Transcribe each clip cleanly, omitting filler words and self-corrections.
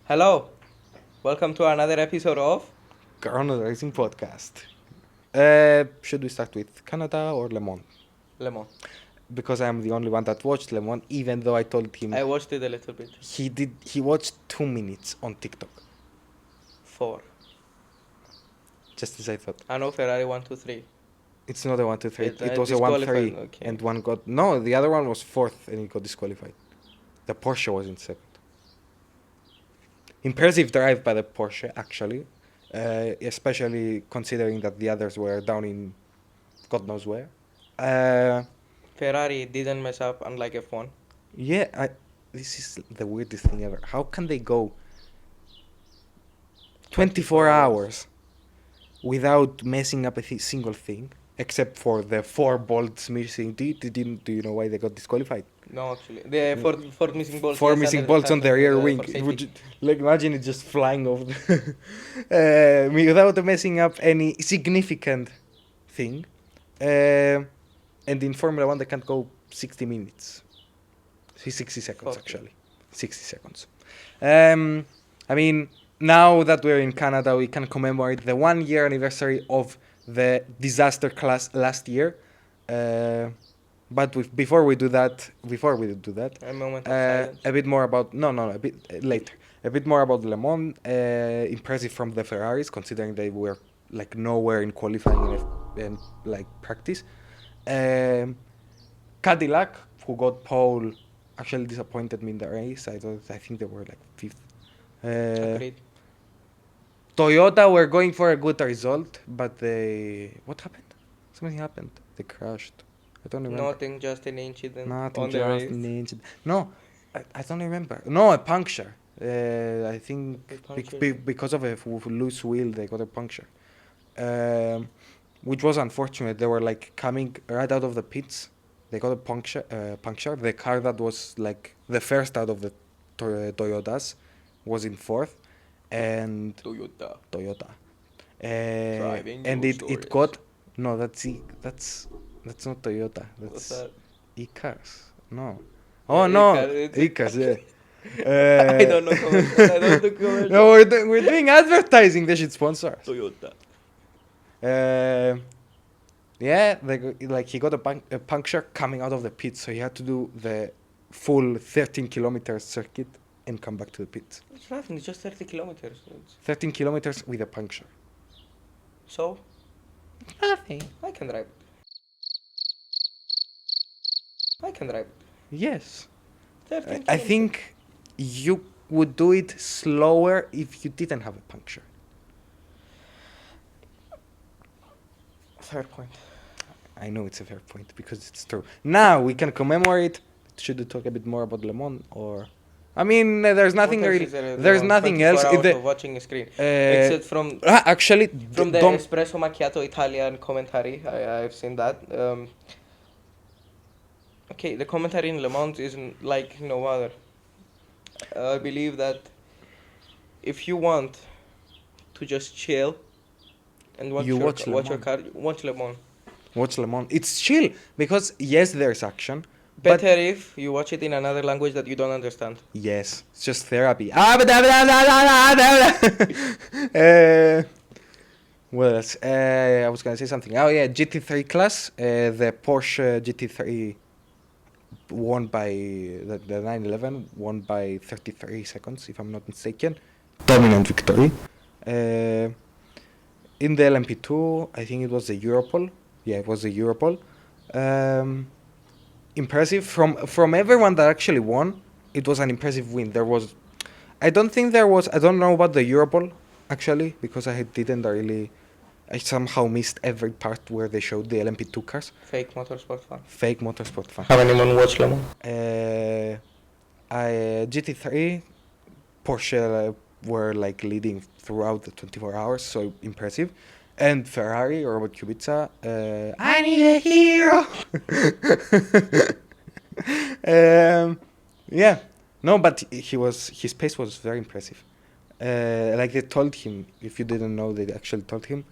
Hello, welcome to another episode of Kronso Racing Podcast. Should we start with Canada or Le Mans? Le Mans. Because I'm the only one that watched Le Mans, even though I told him I watched it a little bit. he watched 2 minutes on TikTok. 4. Just as I thought. I know Ferrari 1, 2, 3. It's not a 1, 2, 3. It It was a 1, 3. disqualified, okay. And one got... No, the other one was 4th and he got disqualified. The Porsche was in 2nd. Impressive drive by the Porsche, actually. Especially considering that the others were down in God knows where. Ferrari didn't mess up, unlike F1. Yeah, this is the weirdest thing ever. How can they go 24 hours without messing up a single thing, except for the 4 bolts missing? Do you know why they got disqualified? No, actually. The four missing bolts. 4 yes, missing under- bolts on the rear for wing. safety. Imagine it just flying over without messing up any significant thing. And in Formula 1 they can't go 60 minutes. 60 seconds 40. actually. 60 seconds. I mean, now that we're in Canada, we can commemorate the 1-year anniversary of the disaster class last year. But before we do that, A moment of silence. a bit more about a bit later. A bit more about Le Mans. Impressive from the Ferraris, considering they were like nowhere in qualifying and like practice. Cadillac, who got pole, actually disappointed me in the race. I think they were like 5th. Agreed. Toyota were going for a good result, but what happened? Something happened. They crashed. I don't remember. Nothing, just an incident Nothing, on the just race. an incident. No, I don't remember. No, a puncture. I think A puncture. because of a loose wheel, they got a puncture. Which was unfortunate. They were like coming right out of the pits. They got a puncture. The car that was like the first out of the Toyotas was in 4th, and Toyota. and your it got that's not Toyota. What's That's that? E-Cars. No. Yeah, Oh no, E-Cars, E-Cars. Yeah. I don't know commercial. I don't do commercial. No, we're doing advertising. They should sponsor us. Toyota. Yeah, he got a puncture coming out of the pit, so he had to do the full 13 kilometers circuit and come back to the pit. It's nothing, it's just 30 kilometers. 13 kilometers with a puncture. So, Nothing. I can drive. Yes. 13 I kilometers. think you would do it slower if you didn't have a puncture. Fair point. I know it's a fair point because it's true. Now we can commemorate. Should we talk a bit more about Le Mans or? I mean, there's nothing What else really. is there There's on nothing 24 else. hours The- of watching a screen. Except from Actually, the don't. Espresso Macchiato Italian commentary. I've seen that. Okay, the commentary in Le Mans isn't like no other. I believe that if you want to just chill and watch You your, watch Le watch your Mans. car, watch Le Mans. Watch Le Mans. It's chill because yes, there's action. But Better if you watch it in another language that you don't understand. yes, it's just therapy. What else? I was gonna say something. Oh yeah, GT3 class. The Porsche GT3 won by the 911 won by 33 seconds, if I'm not mistaken. Dominant victory. In the LMP2, I think it was the Europol. Yeah, it was the Europol. Impressive from everyone that actually won. It was an impressive win. I don't know about the Europol actually because I somehow missed every part where they showed the LMP2 cars. Fake motorsport fan. Fake motorsport fan. Have anyone watched Le Mans? GT3 Porsche were like leading throughout the 24 hours, so impressive. And Ferrari, Robert Kubica, I need a hero. Yeah, no, but his pace was very impressive. Like they told him, if you didn't know, they actually told him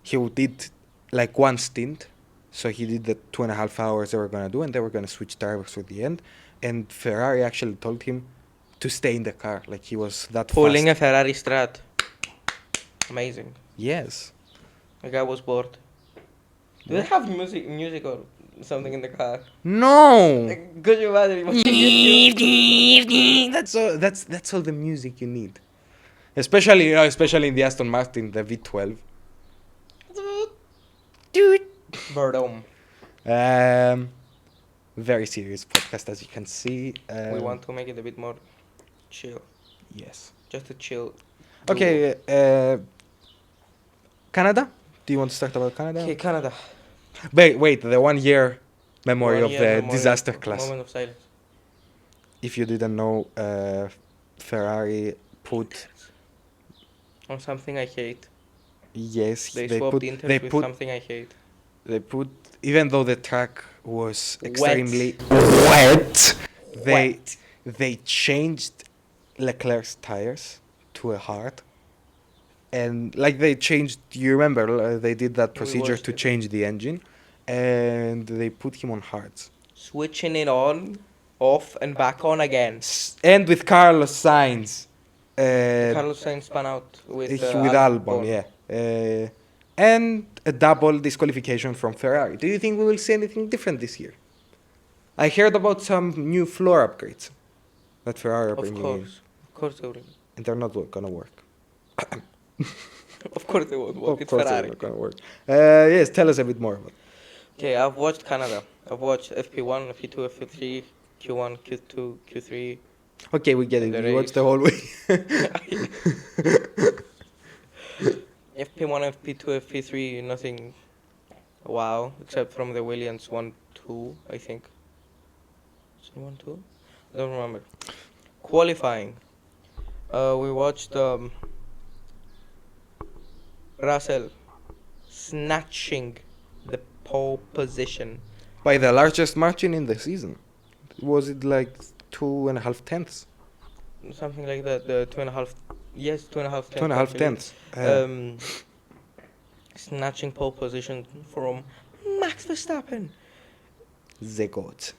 he did like one stint. So he did the 2.5 hours they were gonna do, and they were gonna switch drivers at the end. And Ferrari actually told him to stay in the car. Like he was that Pulling fast. a Ferrari Strat. Amazing. Yes. The guy was bored. Do they have music or something in the car? No. Like, could you imagine? That's all the music you need. Especially in the Aston Martin, the V12. Verdom. Very serious podcast, as you can see. We want to make it a bit more chill. Yes. Just a chill. Okay. Canada. Do you want to start about Canada? Okay, Canada. Wait. The 1 year memory of the Memorial disaster class. Moment of silence. If you didn't know, Ferrari put. On something I hate. Yes, They swapped Inters with something I hate. They put, even though the track was Wet. extremely wet, they changed Leclerc's tires to a hard, and like they changed. You remember they did that procedure to change the engine, and they put him on hards. Switching it on, off, and back on again. And with Carlos Sainz. Carlos Sainz spun out with Albon, yeah. And a double disqualification from Ferrari. Do you think we will see anything different this year? I heard about some new floor upgrades that Ferrari are bringing in. Of course they will. And they're not going to work. Of course they won't work. Of It's course Ferrari. they're not going to work. Yes, tell us a bit more about it. Okay, I've watched Canada. I've watched FP1, FP2, FP3, Q1, Q2, Q3. Okay, we get it. The You watched race. the whole way. FP1, FP2, FP3, nothing wow, except from the Williams 1, 2, I think. Is it 1, 2? I don't remember. Qualifying. We watched Russell snatching the pole position. By the largest margin in the season. Was it like 2.5 tenths? Something like that. 2.5. Yes, 2.5 tenths. 2.5 tenths. Snatching pole position from Max Verstappen. The goat.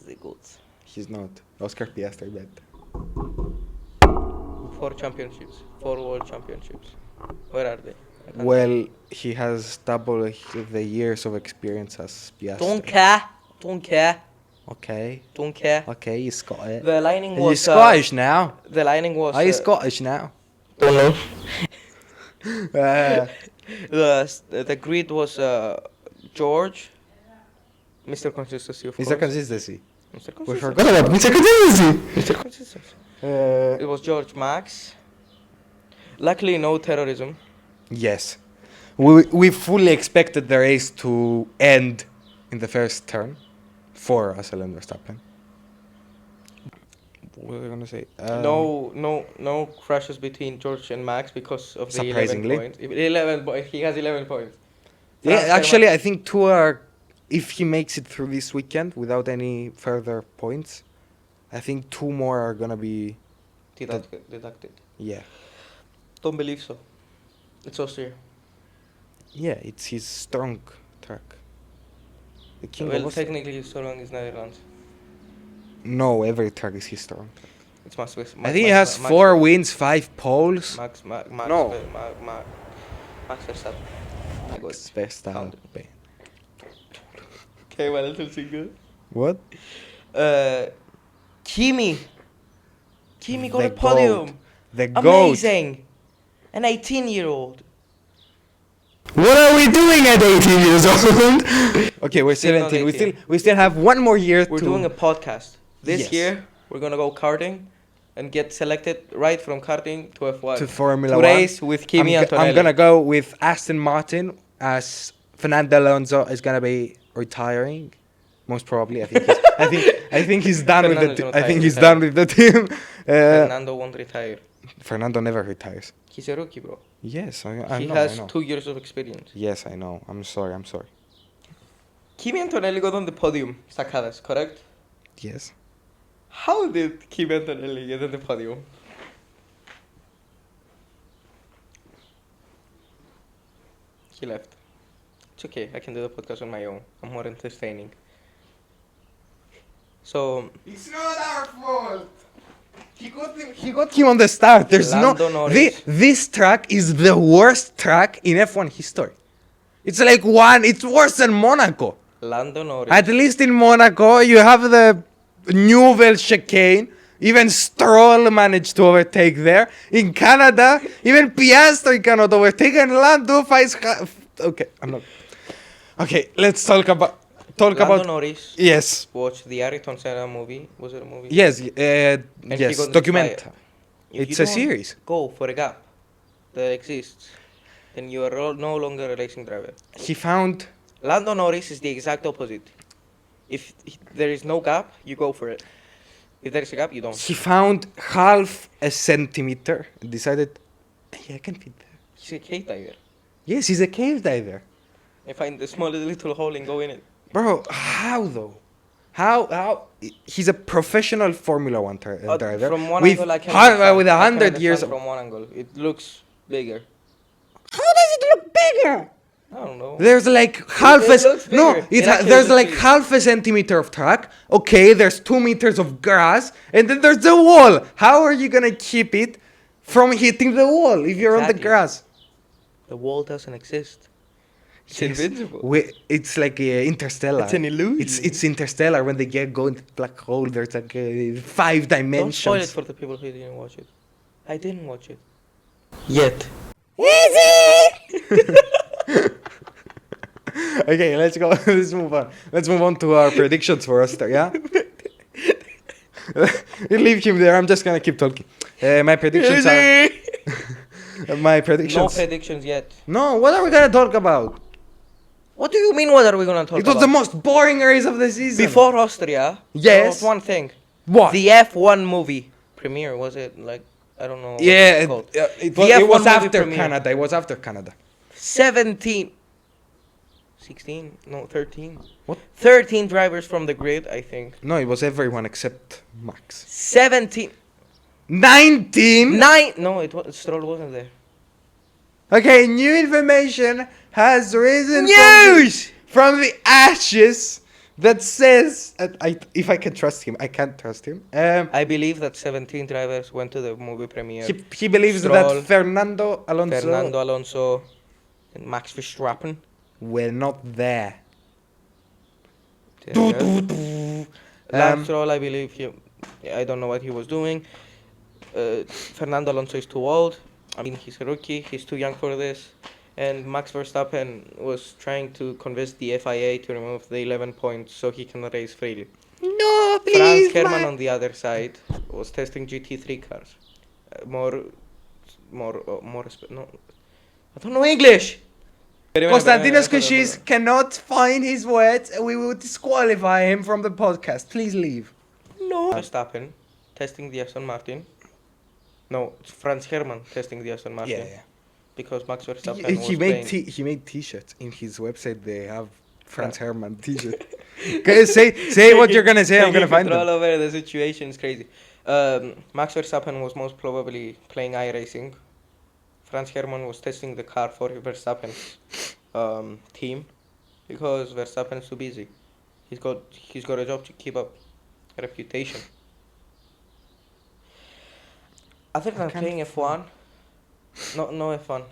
The goods. He's not. Oscar Piastri bet. 4 championships. 4 world championships. Where are they? I can't Well, he has double the years of experience as Piastri. Don't care. Don't care. Okay. Don't care. Okay, you got it. The lining Are you was. Scottish now? The lining was. Are you Scottish now? Don't know. Uh, The grid was George, Mr. Consistency, of Mr. course. Consistency. Mr. We Consistency. forgot about Mr. Consistency. Mr. Consistency. It was George, Max. Luckily, no terrorism. Yes. We fully expected the race to end in the first turn for Russell and Verstappen. What was I going to say? No crashes between George and Max because of the 11 Surprisingly. points. He has 11 points. Yeah, Transfer actually, Max- I think 2 are... If he makes it through this weekend without any further points, I think 2 more are going to be... deducted. Yeah. Don't believe so. It's Austria. Yeah, it's his strong track. The king of Well, Austria. technically, so long is Netherlands. No, every track is his strong track. It's Max. I think he has 4 wins, 5 poles. Max. No. Max Verstappen. My God. Verstappen. Okay, well, little single. What? Kimi got The a podium. goat. The goat. Amazing. An 18-year-old. What are we doing at 18 years old? Okay, we're Still not 17. 18. We still have 1 more year We're to... doing a podcast. This Yes. year, we're going to go karting and get selected right from karting to F1. to Formula to 1. race with Kimi Antonelli. I'm gonna go with Aston Martin as Fernando Alonso is gonna be retiring, most probably. I think he's done with the. Fernando's gonna I think retire. he's done with the team. Fernando won't retire. Fernando never retires. He's a rookie, bro. Yes, I He know. has I know. 2 years of experience. Yes, I know. I'm sorry. Kimi Antonelli got on the podium, Sakkadas, correct? Yes. How did Kimi Antonelli get on the podium? He left. It's okay, I can do the podcast on my own. I'm more entertaining. So, It's not our fault. He got him on the start. There's Lando Norris. This track is the worst track in F1 history. It's it's worse than Monaco. Lando Norris. At least in Monaco, you have the Nouvelle chicane. Even Stroll managed to overtake there. In Canada, even Piastri cannot overtake, and Lando fights. Okay, I'm not. Okay, let's talk about. Lando Norris. Yes. Watch the Ayrton Senna movie. Was it a movie? Yes. And he Yes. got Document. inspired. If It's you a don't series. Go for a gap that exists, then you are no longer a racing driver. He found. Lando Norris is the exact opposite. If there is no gap, you go for it. If there is a gap, you don't. He found half a centimeter and decided, hey, I can fit there. He's a cave diver. Yes, he's a cave diver. I find the smallest little hole and go in it. Bro, how though? How? He's a professional Formula One driver. From one with, angle, I can with understand. 100 years. From one angle, it looks bigger. How does it look bigger? I don't know. There's like half It looks bigger. there's like half a centimeter of track. Okay, there's 2 meters of grass, and then there's the wall. How are you gonna keep it from hitting the wall if you're on the Exactly. grass? The wall doesn't exist. It's Yes. invincible. It's like Interstellar. It's an illusion. It's Interstellar when they go into the black hole. There's like 5 Don't dimensions. spoil it for the people who didn't watch it. I didn't watch it. Yet. Okay, let's go. Let's move on. Let's move on to our predictions for Oster. Yeah. You leave him there. I'm just gonna keep talking. My predictions are. My No predictions. predictions yet. No, what are we gonna talk about? What do you mean, what are we gonna talk It was about? the most boring race of the season. Before Austria, Yes. there was one thing. What? The F1 movie premiere, was it? Like, I don't know. what Yeah, it's called. it The was F1 movie after premiere. Canada. It was after Canada. 16? No, 13. What? 13 drivers from the grid, I think. No, it was everyone except Max. 17. 19. 9. No, Stroll wasn't there. Okay, new information has risen News! from the ashes that says if I can trust him, I can't trust him. I believe that 17 drivers went to the movie premiere. He believes Stroll, that Fernando Alonso and Max Verstappen. were not there. Lance Stroll, I believe I don't know what he was doing. Fernando Alonso is too old. I mean, he's a rookie. He's too young for this. And Max Verstappen was trying to convince the FIA to remove the 11 points so he can race freely. No, Franz Hermann, on the other side, was testing GT3 cars. No, I don't know English. Kostantinos Koshis cannot find his words and we will disqualify him from the podcast. Please leave. No. Verstappen testing the Aston Martin. No, it's Franz Hermann testing the Aston Martin. Yeah. Because Max Verstappen He was made playing. he made t-shirts. In his website they have Franz Hermann t-shirt. Okay, say what you're gonna say. I'm gonna find control them. over the situation is crazy. Max Verstappen was most probably playing iRacing. Franz Hermann was testing the car for Verstappen's team because Verstappen's too busy. He's got a job to keep up, a reputation. Other than playing F1, no F1.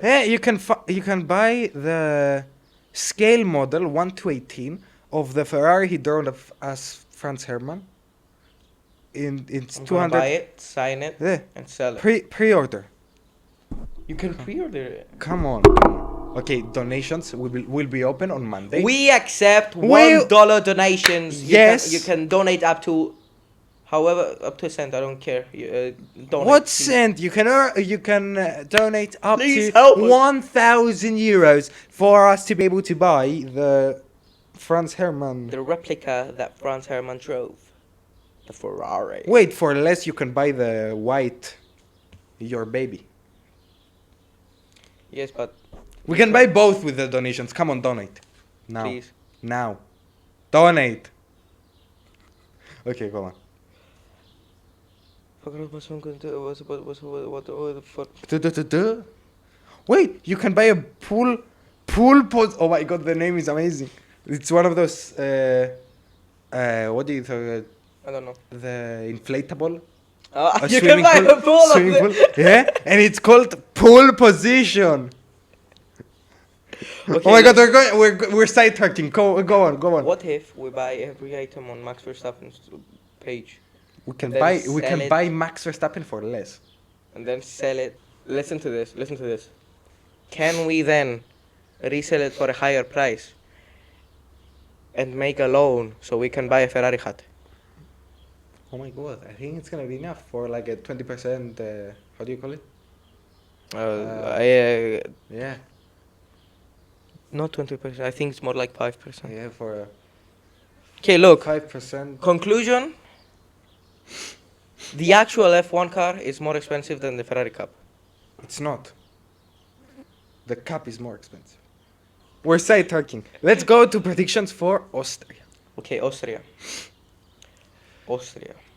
Hey, you can buy the scale model 1/18 of the Ferrari he drove as Franz Hermann. It's I'm 200. gonna buy it, sign it, Yeah. and sell it. Pre-order. You can pre-order it. Come on. Okay, donations will be open on Monday. We accept Well, $1 donations. yes. You can donate up to, however, up to a cent. I don't care. Donate. What please. cent? You can donate up Please to help us. 1,000 euros for us to be able to buy the Franz Hermann. The replica that Franz Hermann drove. The Ferrari. Wait, for less you can buy the white, your baby. Yes, but We can buy both with the donations. Come on, donate. Now. please. Now. Donate. Okay, go on. Forgot what I'm going to. What the fuck? Wait, you can buy a pool pod. Oh my god, the name is amazing. It's one of those. What do you I don't know. The inflatable. You can buy a pool swimming of pool. it. Yeah, and it's called pole position. Okay, Oh my God, we're sidetracking. Go on. What if we buy every item on Max Verstappen's page We can then buy sell it. Max Verstappen for less. and then sell it? Listen to this. Can we then resell it for a higher price and make a loan so we can buy a Ferrari hat? Oh my God, I think it's gonna be enough for like a 20%. How do you call it? Yeah, Not 20%. I think it's more like 5%. yeah, for Okay, look. 5%. Conclusion. The actual F1 car is more expensive than the Ferrari Cup. It's not. The cup is more expensive. We're sidetracking. Let's go to predictions for Austria. Okay, Austria.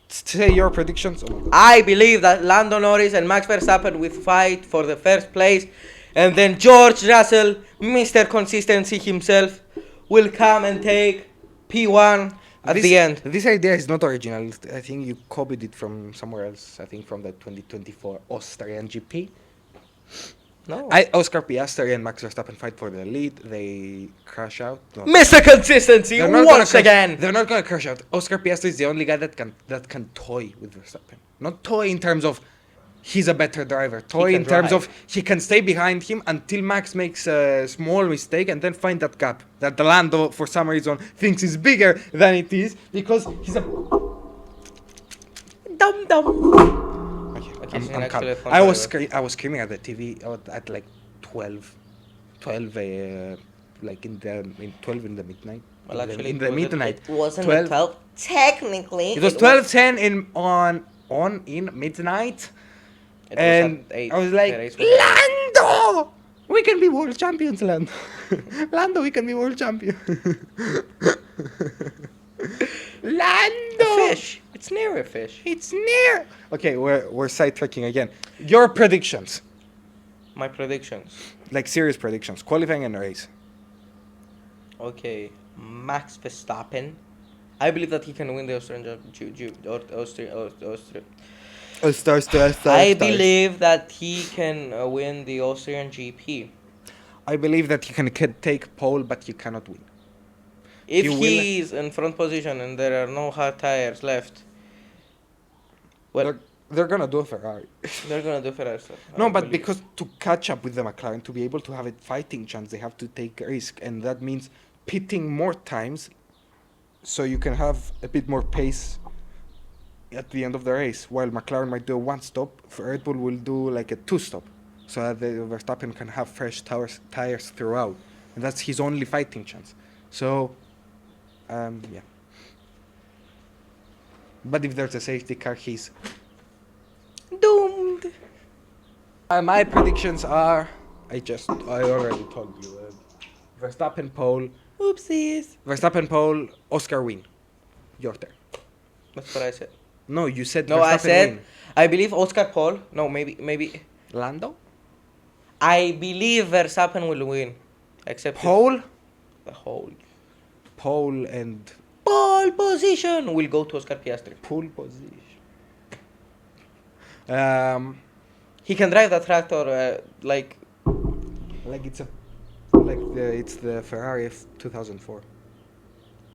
Say your predictions. Oh my God. I believe that Lando Norris and Max Verstappen will fight for the first place, and then George Russell, Mr. Consistency himself, will come and take P1 at the end. This idea is not original. I think you copied it from somewhere else. I think from the 2024 Austrian GP. No. Oscar Piastri and Max Verstappen fight for the lead. They crash out. No. Mr. Consistency They're not once gonna again. They're not gonna crash out. Oscar Piastri is the only guy that can toy with Verstappen. Not toy in terms of he's a better driver. Toy can in terms drive. of he can stay behind him until Max makes a small mistake and then find that gap that the Lando for some reason thinks is bigger than it is because he's a Dum. Okay, she's I'm actually calm. a fun I was screaming at the TV at like 12, like in 12 in the midnight. Well, actually, in the midnight. It wasn't 12. 12. Technically, It was 12:10 in midnight, It was and at 8. I was like, The race was at Lando, we can be world champions, Lando. Lando, we can be world champion. Lando, A fish. It's near a fish. it's near. Okay, we're sidetracking again. Your predictions, My predictions. like serious predictions, qualifying and race. Okay, Max Verstappen. I believe that he can win the Austrian Austria. I believe that he can win the Austrian GP. I believe that you can take pole, but you cannot win. If You will- he's in front position and there are no hard tires left, well, They're gonna do a Ferrari. they're gonna do Ferrari stuff. I No, but believe. because to catch up with the McLaren, to be able to have a fighting chance, they have to take a risk, and that means pitting more times, so you can have a bit more pace at the end of the race. While McLaren might do a one stop, Red Bull will do like a two stop, so that the Verstappen can have fresh tires throughout, and that's his only fighting chance. So, yeah. But if there's a safety car, he's Doomed. my predictions are, I already told you. Verstappen pole, Oopsies. Oscar win. Your turn. That's what I said. No, you said No, Verstappen I said win. I believe Oscar Paul. No, maybe. Lando? I believe Verstappen will win. Except Pole? the whole Pole and pole position will go to Oscar Piastri. pole position. He can drive the tractor Like it's the Ferrari of 2004.